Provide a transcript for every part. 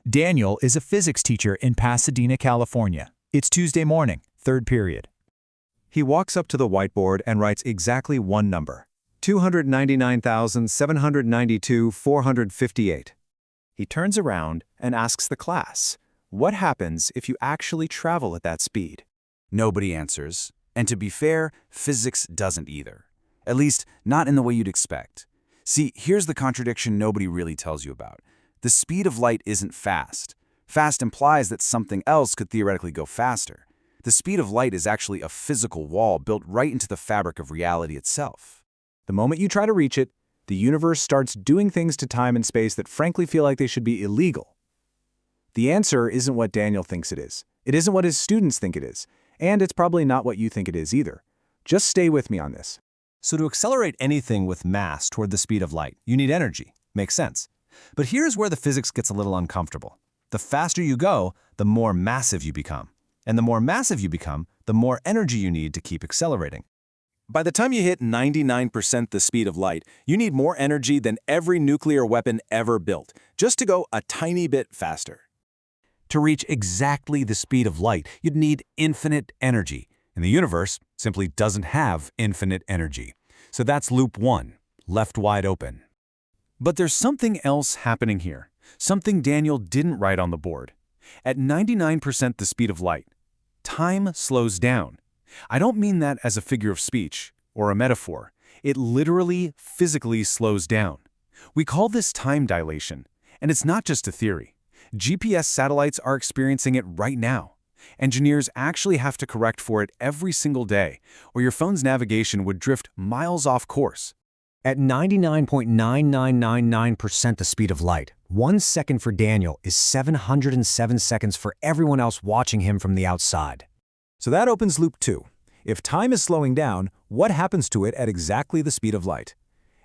Daniel is a physics teacher in Pasadena, California. It's Tuesday morning, third period. He walks up to the whiteboard and writes exactly one number, 299,792,458. He turns around and asks the class, what happens if you actually travel at that speed? Nobody answers, and to be fair, physics doesn't either. At least, not in the way you'd expect. See, here's the contradiction nobody really tells you about. The speed of light isn't fast. Fast implies that something else could theoretically go faster. The speed of light is actually a physical wall built right into the fabric of reality itself. The moment you try to reach it, the universe starts doing things to time and space that frankly feel like they should be illegal. The answer isn't what Daniel thinks it is. It isn't what his students think it is. And it's probably not what you think it is either. Just stay with me on this. So to accelerate anything with mass toward the speed of light, you need energy. Makes sense. But here's where the physics gets a little uncomfortable. The faster you go, the more massive you become. And the more massive you become, the more energy you need to keep accelerating. By the time you hit 99% the speed of light, you need more energy than every nuclear weapon ever built, just to go a tiny bit faster. To reach exactly the speed of light, you'd need infinite energy. And the universe simply doesn't have infinite energy. So that's loop one, left wide open. But there's something else happening here, something Daniel didn't write on the board. At 99% the speed of light, time slows down. I don't mean that as a figure of speech or a metaphor. It literally, physically slows down. We call this time dilation, and it's not just a theory. GPS satellites are experiencing it right now. Engineers actually have to correct for it every single day, or your phone's navigation would drift miles off course. At 99.9999% the speed of light, 1 second for Daniel is 707 seconds for everyone else watching him from the outside. So that opens loop two. If time is slowing down, what happens to it at exactly the speed of light?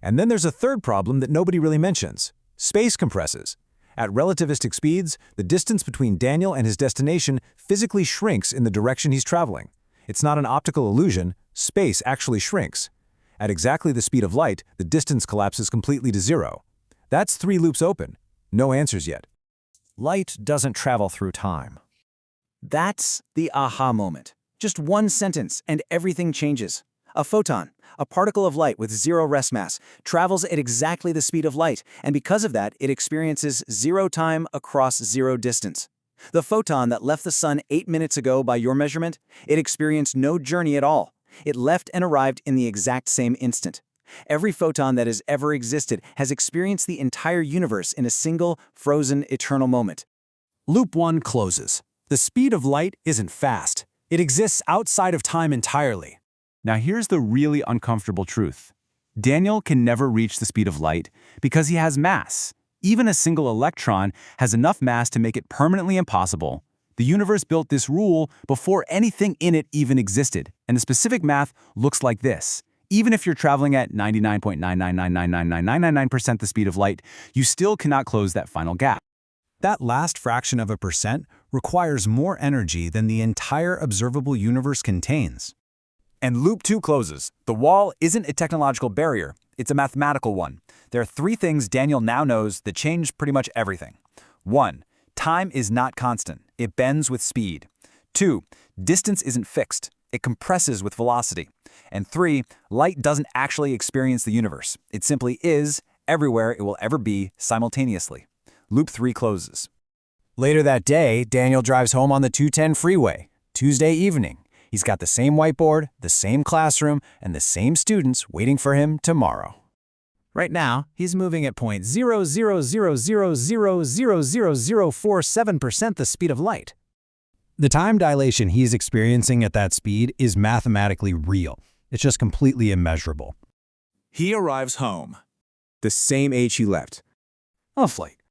And then there's a third problem that nobody really mentions. Space compresses. At relativistic speeds, the distance between Daniel and his destination physically shrinks in the direction he's traveling. It's not an optical illusion. Space actually shrinks. At exactly the speed of light, the distance collapses completely to zero. That's 3 loops open. No answers yet. Light doesn't travel through time. That's the aha moment. Just one sentence and everything changes. A photon, a particle of light with zero rest mass, travels at exactly the speed of light, and because of that, it experiences zero time across zero distance. The photon that left the sun 8 minutes ago by your measurement, it experienced no journey at all. It left and arrived in the exact same instant. Every photon that has ever existed has experienced the entire universe in a single, frozen, eternal moment. Loop 1 closes. The speed of light isn't fast. It exists outside of time entirely. Now here's the really uncomfortable truth. Daniel can never reach the speed of light because he has mass. Even a single electron has enough mass to make it permanently impossible. The universe built this rule before anything in it even existed, and the specific math looks like this. Even if you're traveling at 99.999999999% the speed of light, you still cannot close that final gap. That last fraction of a percent requires more energy than the entire observable universe contains. And loop 2 closes. The wall isn't a technological barrier, it's a mathematical one. There are 3 things Daniel now knows that change pretty much everything. 1. Time is not constant. It bends with speed. 2. Distance isn't fixed. It compresses with velocity. And 3. Light doesn't actually experience the universe. It simply is, everywhere it will ever be, simultaneously. Loop 3 closes. Later that day, Daniel drives home on the 210 freeway, Tuesday evening. He's got the same whiteboard, the same classroom, and the same students waiting for him tomorrow. Right now, he's moving at 0.000000047% the speed of light. The time dilation he's experiencing at that speed is mathematically real. It's just completely immeasurable. He arrives home, the same age he left. Off light.